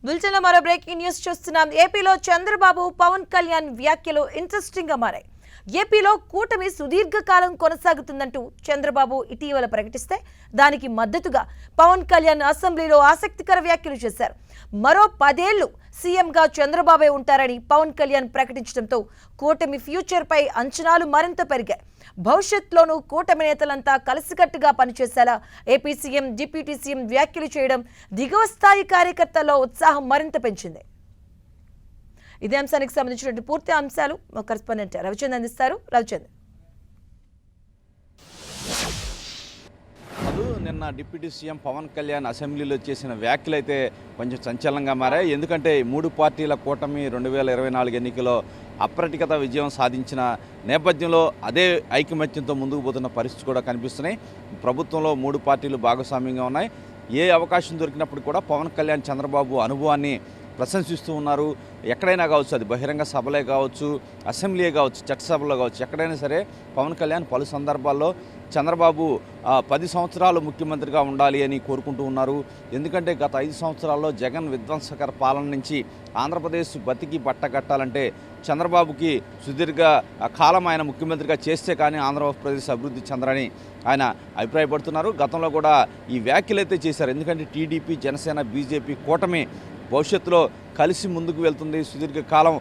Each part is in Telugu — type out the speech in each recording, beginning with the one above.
బులెటిన్లో మరో బ్రేకింగ్ న్యూస్ చూస్తున్నాం. ఏపీలో చంద్రబాబు పవన్ కళ్యాణ్ వ్యాఖ్యలు ఇంట్రెస్టింగ్ గా మారాయి. ఏపీలో కూటమి సుదీర్ఘకాలం కొనసాగుతుందంటూ చంద్రబాబు ఇటీవల ప్రకటిస్తే దానికి మద్దతుగా పవన్ కళ్యాణ్ అసెంబ్లీలో ఆసక్తికర వ్యాఖ్యలు చేశారు. మరో 10 ఏళ్లు సీఎంగా చంద్రబాబే ఉంటారని పవన్ కళ్యాణ్ ప్రకటించడంతో కూటమి ఫ్యూచర్ పై అంచనాలు మరింత పెరిగాయి. భవిష్యత్తులోనూ కూటమి నేతలంతా కలిసికట్టుగా పనిచేసేలా ఏపీ సీఎం, డిప్యూటీ సీఎం వ్యాఖ్యలు చేయడం దిగువ స్థాయి కార్యకర్తల్లో ఉత్సాహం మరింత పెంచింది. ఇదే అంశానికి సంబంధించిన పూర్తి అంశాలు మా కరెస్పాండెంట్ రవిచంద్ర అందిస్తారు. రవిచంద్ర, నిన్న డిప్యూటీ సీఎం పవన్ కళ్యాణ్ అసెంబ్లీలో చేసిన వ్యాఖ్యలు అయితే కొంచెం సంచలనంగా మారాయి. ఎందుకంటే 3 పార్టీల కూటమి 2024 ఎన్నికల్లో అప్రతికత విజయం సాధించిన నేపథ్యంలో అదే ఐకమత్యంతో ముందుకు పోతున్న పరిస్థితి కూడా కనిపిస్తున్నాయి. ప్రభుత్వంలో 3 పార్టీలు భాగస్వామ్యంగా ఉన్నాయి. ఏ అవకాశం దొరికినప్పుడు కూడా పవన్ కళ్యాణ్ చంద్రబాబు అనుభవాన్ని ప్రశంసిస్తూ ఉన్నారు. ఎక్కడైనా కావచ్చు, అది బహిరంగ సభలే కావచ్చు, అసెంబ్లీ కావచ్చు, చట్టసభలో కావచ్చు, ఎక్కడైనా సరే పవన్ కళ్యాణ్ పలు సందర్భాల్లో చంద్రబాబు 10 సంవత్సరాలు ముఖ్యమంత్రిగా ఉండాలి అని కోరుకుంటూ ఉన్నారు. ఎందుకంటే గత 5 సంవత్సరాల్లో జగన్ విధ్వంసకర పాలన నుంచి ఆంధ్రప్రదేశ్ బతికి బట్టగట్టాలంటే చంద్రబాబుకి సుదీర్ఘ కాలం ఆయన ముఖ్యమంత్రిగా చేస్తే కానీ ఆంధ్రప్రదేశ్ అభివృద్ధి చెందరని ఆయన అభిప్రాయపడుతున్నారు. గతంలో కూడా ఈ వ్యాఖ్యలు అయితే చేశారు. ఎందుకంటే టీడీపీ, జనసేన, బీజేపీ కూటమి భవిష్యత్తులో కలిసి ముందుకు వెళ్తుంది, సుదీర్ఘకాలం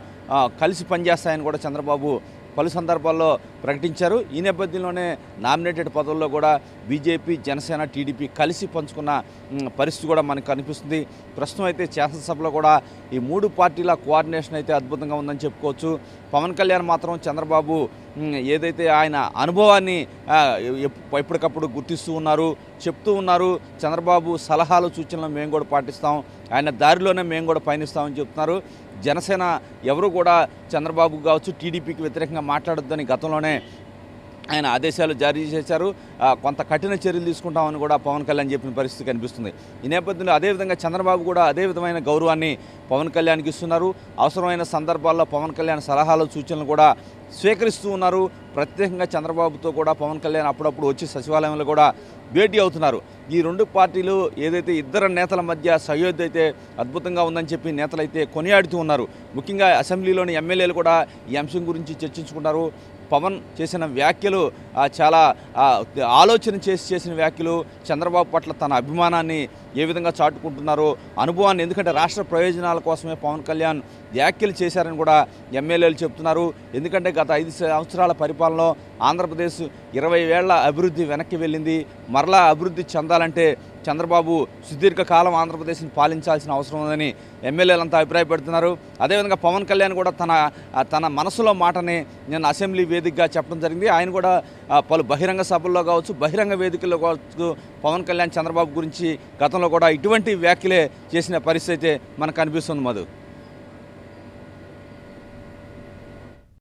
కలిసి పనిచేస్తాయని కూడా చంద్రబాబు పలు సందర్భాల్లో ప్రకటించారు. ఈ నేపథ్యంలోనే నామినేటెడ్ పదవుల్లో కూడా బీజేపీ, జనసేన, టీడీపీ కలిసి పంచుకున్న పరిస్థితి కూడా మనకు కనిపిస్తుంది. ప్రస్తుతం అయితే శాసనసభలో కూడా ఈ 3 పార్టీల కోఆర్డినేషన్ అయితే అద్భుతంగా ఉందని చెప్పుకోవచ్చు. పవన్ కళ్యాణ్ మాత్రం చంద్రబాబు ఏదైతే ఆయన అనుభవాన్ని ఎప్పటికప్పుడు గుర్తిస్తూ ఉన్నారు, చెప్తూ ఉన్నారు. చంద్రబాబు సలహాలు, సూచనలు మేము కూడా పాటిస్తాం, ఆయన దారిలోనే మేము కూడా పయనిస్తామని చెప్తున్నారు. జనసేన ఎవరు కూడా చంద్రబాబు కావచ్చు, టీడీపీకి వ్యతిరేకంగా మాట్లాడొద్దని గతంలోనే ఆయన ఆదేశాలు జారీ చేశారు. కొంత కఠిన చర్యలు తీసుకుంటామని కూడా పవన్ కళ్యాణ్ చెప్పిన పరిస్థితి కనిపిస్తుంది. ఈ నేపథ్యంలో అదేవిధంగా చంద్రబాబు కూడా అదే విధమైన గౌరవాన్ని పవన్ కళ్యాణ్కి ఇస్తున్నారు. అవసరమైన సందర్భాల్లో పవన్ కళ్యాణ్ సలహాలు, సూచనలు కూడా స్వీకరిస్తూ ఉన్నారు. ప్రత్యేకంగా చంద్రబాబుతో కూడా పవన్ కళ్యాణ్ అప్పుడప్పుడు వచ్చి సచివాలయంలో కూడా భేటీ అవుతున్నారు. ఈ 2 పార్టీలు ఏదైతే ఇద్దరు నేతల మధ్య సయోధ్య అయితే అద్భుతంగా ఉందని చెప్పి నేతలు అయితే కొనియాడుతూ ఉన్నారు. ముఖ్యంగా అసెంబ్లీలోని ఎమ్మెల్యేలు కూడా ఈ అంశం గురించి చర్చించుకుంటారు. పవన్ చేసిన వ్యాఖ్యలు చాలా ఆలోచన చేసిన వ్యాఖ్యలు, చంద్రబాబు పట్ల తన అభిమానాన్ని ఏ విధంగా చాటుకుంటున్నారో అనుభవాన్ని, ఎందుకంటే రాష్ట్ర ప్రయోజనాల కోసమే పవన్ కళ్యాణ్ వ్యాఖ్యలు చేశారని కూడా ఎమ్మెల్యేలు చెప్తున్నారు. ఎందుకంటే గత 5 సంవత్సరాల పరిపాలనలో ఆంధ్రప్రదేశ్ 20 ఏళ్ల అభివృద్ధి వెనక్కి వెళ్ళింది. మరలా అభివృద్ధి చెందాలంటే చంద్రబాబు సుదీర్ఘకాలం ఆంధ్రప్రదేశ్ని పాలించాల్సిన అవసరం ఉందని ఎమ్మెల్యేలంతా అభిప్రాయపడుతున్నారు. అదేవిధంగా పవన్ కళ్యాణ్ కూడా తన మనసులో మాటని నిన్న అసెంబ్లీ వేదికగా చెప్పడం జరిగింది. ఆయన కూడా పలు బహిరంగ సభల్లో కావచ్చు, బహిరంగ వేదికల్లో కావచ్చు పవన్ కళ్యాణ్ చంద్రబాబు గురించి గతంలో కూడా ఇటువంటి వ్యాఖ్యలే చేసిన పరిస్థితి అయితే మనకు కనిపిస్తుంది. మధు.